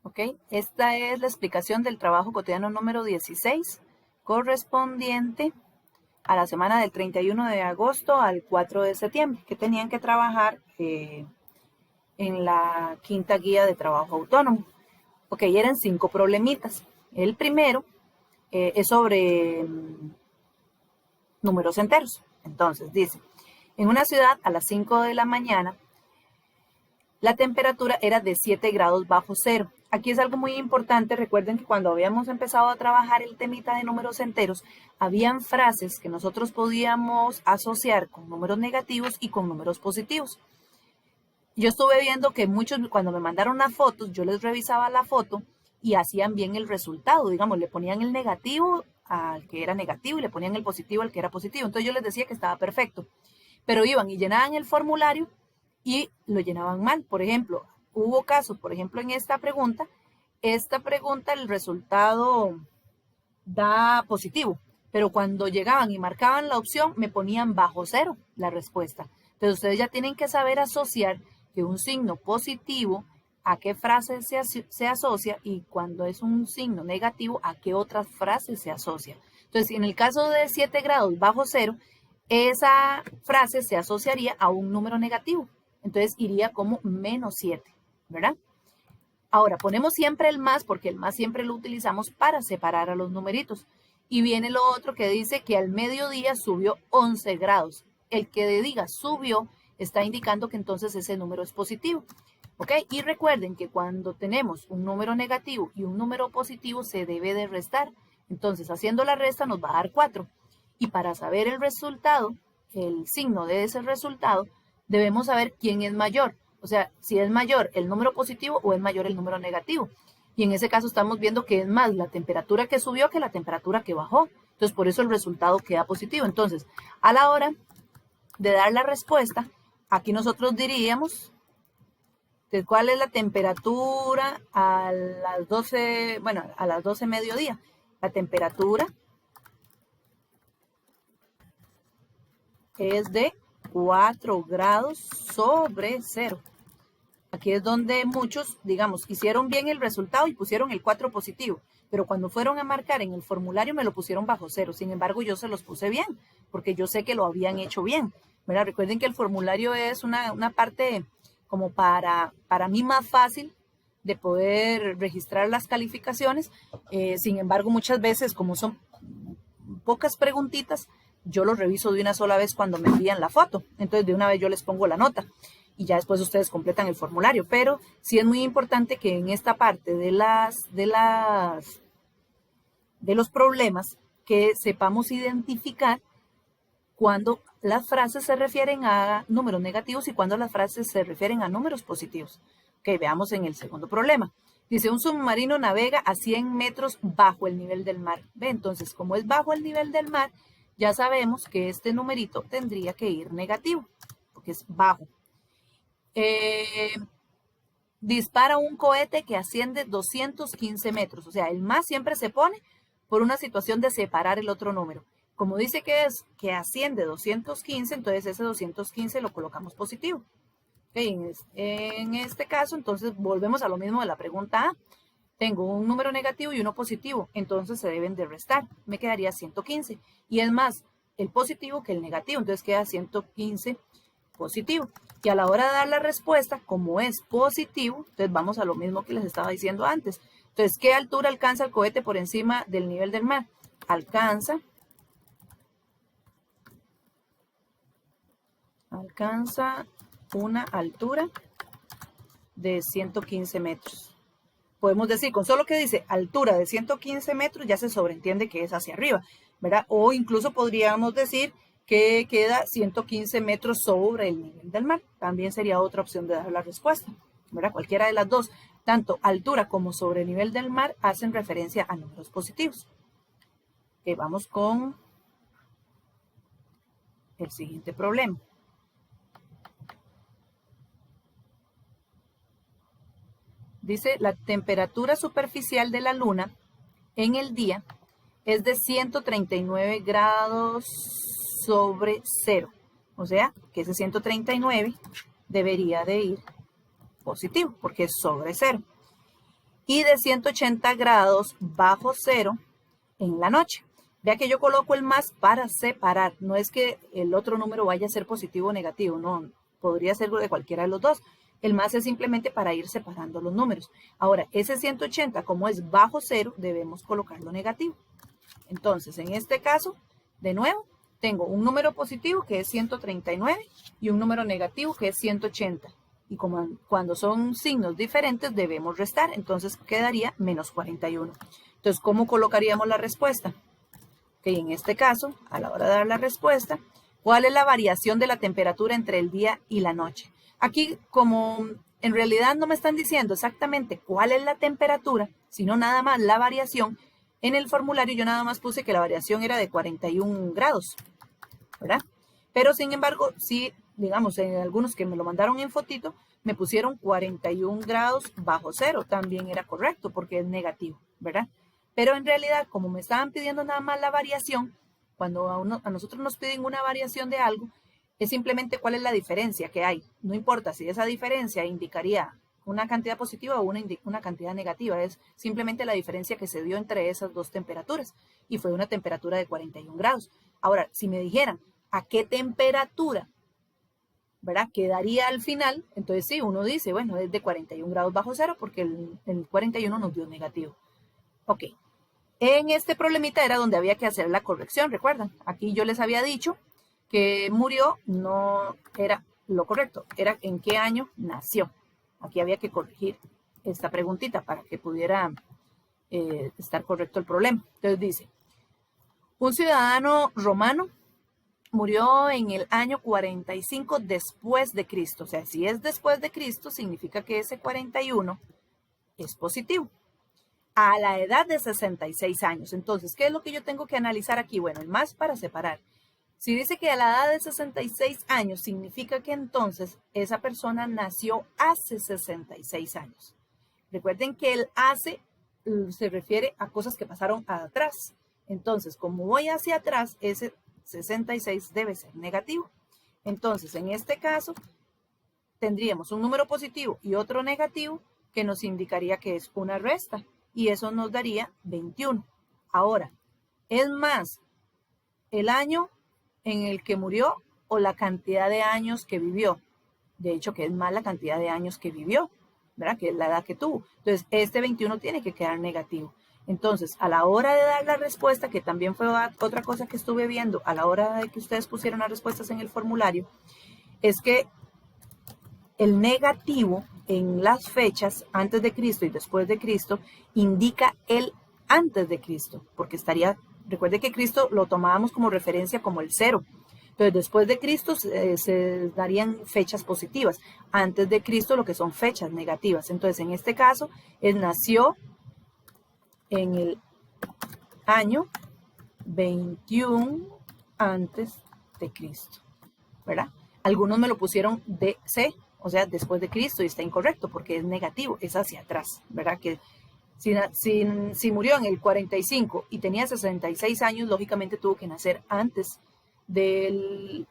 ¿Ok? Esta es la explicación del trabajo cotidiano número 16, correspondiente a la semana del 31 de agosto al 4 de septiembre, que tenían que trabajar en la quinta guía de trabajo autónomo. Ok, eran 5 problemitas. El primero es sobre números enteros. Entonces dice, en una ciudad a las 5 de la mañana, la temperatura era de 7 grados bajo cero. Aquí es algo muy importante. Recuerden que cuando habíamos empezado a trabajar el temita de números enteros, habían frases que nosotros podíamos asociar con números negativos y con números positivos. Yo estuve viendo que muchos, cuando me mandaron las fotos, yo les revisaba la foto y hacían bien el resultado. Digamos, le ponían el negativo al que era negativo y le ponían el positivo al que era positivo. Entonces yo les decía que estaba perfecto. Pero iban y llenaban el formulario y lo llenaban mal. Por ejemplo, hubo casos, por ejemplo, en esta pregunta el resultado da positivo, pero cuando llegaban y marcaban la opción, me ponían bajo cero la respuesta. Entonces ustedes ya tienen que saber asociar que un signo positivo a qué frase se asocia y cuando es un signo negativo a qué otras frases se asocia. Entonces, en el caso de 7 grados bajo cero, esa frase se asociaría a un número negativo. Entonces iría como menos 7, ¿verdad? Ahora, ponemos siempre el más porque el más siempre lo utilizamos para separar a los numeritos. Y viene lo otro que dice que al mediodía subió 11 grados. El que diga subió está indicando que entonces ese número es positivo. ¿Ok? Y recuerden que cuando tenemos un número negativo y un número positivo se debe de restar. Entonces, haciendo la resta nos va a dar 4. Y para saber el resultado, el signo de ese resultado, debemos saber quién es mayor. O sea, si es mayor el número positivo o es mayor el número negativo. Y en ese caso estamos viendo que es más la temperatura que subió que la temperatura que bajó. Entonces, por eso el resultado queda positivo. Entonces, a la hora de dar la respuesta, aquí nosotros diríamos que cuál es la temperatura a las 12, bueno, a las 12 mediodía. La temperatura es de 4 grados sobre cero. Aquí es donde muchos, digamos, hicieron bien el resultado y pusieron el 4 positivo, pero cuando fueron a marcar en el formulario me lo pusieron bajo cero. Sin embargo, yo se los puse bien, porque yo sé que lo habían hecho bien. ¿Verdad? Recuerden que el formulario es una parte como para mí más fácil de poder registrar las calificaciones. Sin embargo, muchas veces, como son pocas preguntitas, yo lo reviso de una sola vez cuando me envían la foto. Entonces, de una vez yo les pongo la nota y ya después ustedes completan el formulario. Pero sí es muy importante que en esta parte de los problemas que sepamos identificar cuando las frases se refieren a números negativos y cuando las frases se refieren a números positivos. Ok, veamos en el segundo problema. Dice, un submarino navega a 100 metros bajo el nivel del mar. Ve, entonces, como es bajo el nivel del mar, ya sabemos que este numerito tendría que ir negativo, porque es bajo. Dispara un cohete que asciende 215 metros. O sea, el más siempre se pone por una situación de separar el otro número. Como dice que asciende 215, entonces ese 215 lo colocamos positivo. Okay, en este caso, entonces volvemos a lo mismo de la pregunta A. Tengo un número negativo y uno positivo, entonces se deben de restar. Me quedaría 115. Y es más el positivo que el negativo, entonces queda 115 positivo. Y a la hora de dar la respuesta, como es positivo, entonces vamos a lo mismo que les estaba diciendo antes. Entonces, ¿qué altura alcanza el cohete por encima del nivel del mar? Alcanza una altura de 115 metros. Podemos decir, con solo que dice altura de 115 metros, ya se sobreentiende que es hacia arriba, ¿verdad? O incluso podríamos decir que queda 115 metros sobre el nivel del mar. También sería otra opción de dar la respuesta, ¿verdad? Cualquiera de las dos, tanto altura como sobre el nivel del mar, hacen referencia a números positivos. Okay, vamos con el siguiente problema. Dice, la temperatura superficial de la luna en el día es de 139 grados sobre cero. O sea, que ese 139 debería de ir positivo, porque es sobre cero. y de 180 grados bajo cero en la noche. Vea que yo coloco el más para separar. No es que el otro número vaya a ser positivo o negativo, no. Podría ser de cualquiera de los dos. El más es simplemente para ir separando los números. Ahora, ese 180, como es bajo cero, debemos colocarlo negativo. Entonces, en este caso, de nuevo, tengo un número positivo que es 139 y un número negativo que es 180. Y como cuando son signos diferentes, debemos restar. Entonces, quedaría menos 41. Entonces, ¿cómo colocaríamos la respuesta? Que en este caso, a la hora de dar la respuesta, ¿cuál es la variación de la temperatura entre el día y la noche? Aquí, como en realidad no me están diciendo exactamente cuál es la temperatura, sino nada más la variación, en el formulario yo nada más puse que la variación era de 41 grados, ¿verdad? Pero sin embargo, sí, digamos, en algunos que me lo mandaron en fotito, me pusieron 41 grados bajo cero. También era correcto porque es negativo, ¿verdad? Pero en realidad, como me estaban pidiendo nada más la variación, cuando a nosotros nos piden una variación de algo, es simplemente cuál es la diferencia que hay. No importa si esa diferencia indicaría una cantidad positiva o una cantidad negativa, es simplemente la diferencia que se dio entre esas dos temperaturas y fue una temperatura de 41 grados. Ahora, si me dijeran a qué temperatura, ¿verdad?, quedaría al final, entonces sí, uno dice, bueno, es de 41 grados bajo cero porque el 41 nos dio negativo. Ok, en este problemita era donde había que hacer la corrección, ¿recuerdan? Aquí yo les había dicho que murió no era lo correcto, era en qué año nació. Aquí había que corregir esta preguntita para que pudiera estar correcto el problema. Entonces dice, un ciudadano romano murió en el año 45 después de Cristo. O sea, si es después de Cristo, significa que ese 41 es positivo. A la edad de 66 años. Entonces, ¿qué es lo que yo tengo que analizar aquí? Bueno, el más para separar. Si dice que a la edad de 66 años, significa que entonces esa persona nació hace 66 años. Recuerden que el hace se refiere a cosas que pasaron atrás. Entonces, como voy hacia atrás, ese 66 debe ser negativo. Entonces, en este caso, tendríamos un número positivo y otro negativo que nos indicaría que es una resta. Y eso nos daría 21. Ahora, ¿es más el año en el que murió o la cantidad de años que vivió? De hecho, que es más la cantidad de años que vivió, ¿verdad? Que es la edad que tuvo. Entonces, este 21 tiene que quedar negativo. Entonces, a la hora de dar la respuesta, que también fue otra cosa que estuve viendo a la hora de que ustedes pusieron las respuestas en el formulario, es que el negativo en las fechas antes de Cristo y después de Cristo indica el antes de Cristo, porque recuerde que Cristo lo tomábamos como referencia como el cero. Entonces, después de Cristo se darían fechas positivas. Antes de Cristo lo que son fechas negativas. Entonces, en este caso, él nació en el año 21 antes de Cristo, ¿verdad? Algunos me lo pusieron DC, o sea, después de Cristo, y está incorrecto porque es negativo, es hacia atrás, ¿verdad? Que si murió en el 45 y tenía 66 años, lógicamente tuvo que nacer antes del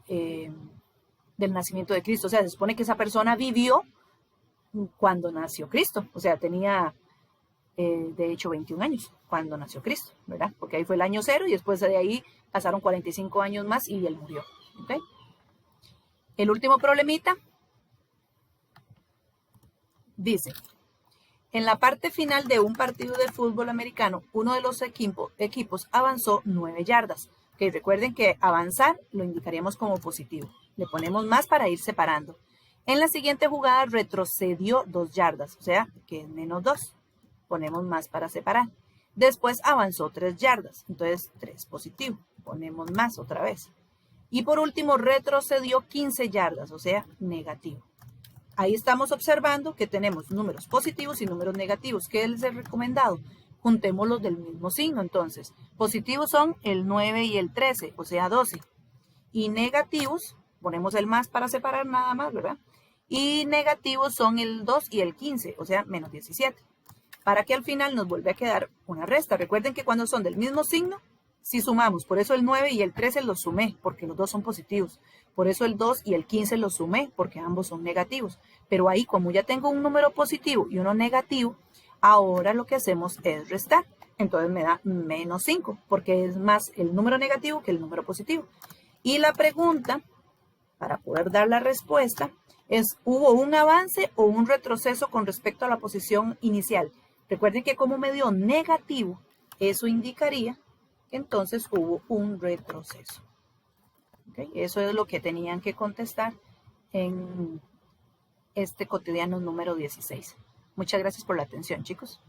nacimiento de Cristo. O sea, se supone que esa persona vivió cuando nació Cristo, o sea, tenía de hecho 21 años cuando nació Cristo, ¿verdad? Porque ahí fue el año cero y después de ahí pasaron 45 años más y él murió, ¿ok? El último problemita dice, en la parte final de un partido de fútbol americano, uno de los equipos avanzó 9 yardas. Okay, recuerden que avanzar lo indicaríamos como positivo. Le ponemos más para ir separando. En la siguiente jugada retrocedió 2 yardas, o sea, que es menos 2. Ponemos más para separar. Después avanzó 3 yardas, entonces 3 positivo. Ponemos más otra vez. Y por último retrocedió 15 yardas, o sea, negativo. Ahí estamos observando que tenemos números positivos y números negativos. ¿Qué les he recomendado? Juntémoslos del mismo signo, entonces. Positivos son el 9 y el 13, o sea, 12. Y negativos, ponemos el más para separar nada más, ¿verdad? Y negativos son el 2 y el 15, o sea, menos 17. Para que al final nos vuelva a quedar una resta. Recuerden que cuando son del mismo signo, si sumamos, por eso el 9 y el 13 los sumé, porque los dos son positivos. Por eso el 2 y el 15 los sumé, porque ambos son negativos. Pero ahí, como ya tengo un número positivo y uno negativo, Ahora lo que hacemos es restar. Entonces me da menos 5, porque es más el número negativo que el número positivo. Y la pregunta, para poder dar la respuesta, es ¿hubo un avance o un retroceso con respecto a la posición inicial? Recuerden que como me dio negativo, eso indicaría que entonces hubo un retroceso. ¿Okay? Eso es lo que tenían que contestar en este cotidiano número 16. Muchas gracias por la atención, chicos.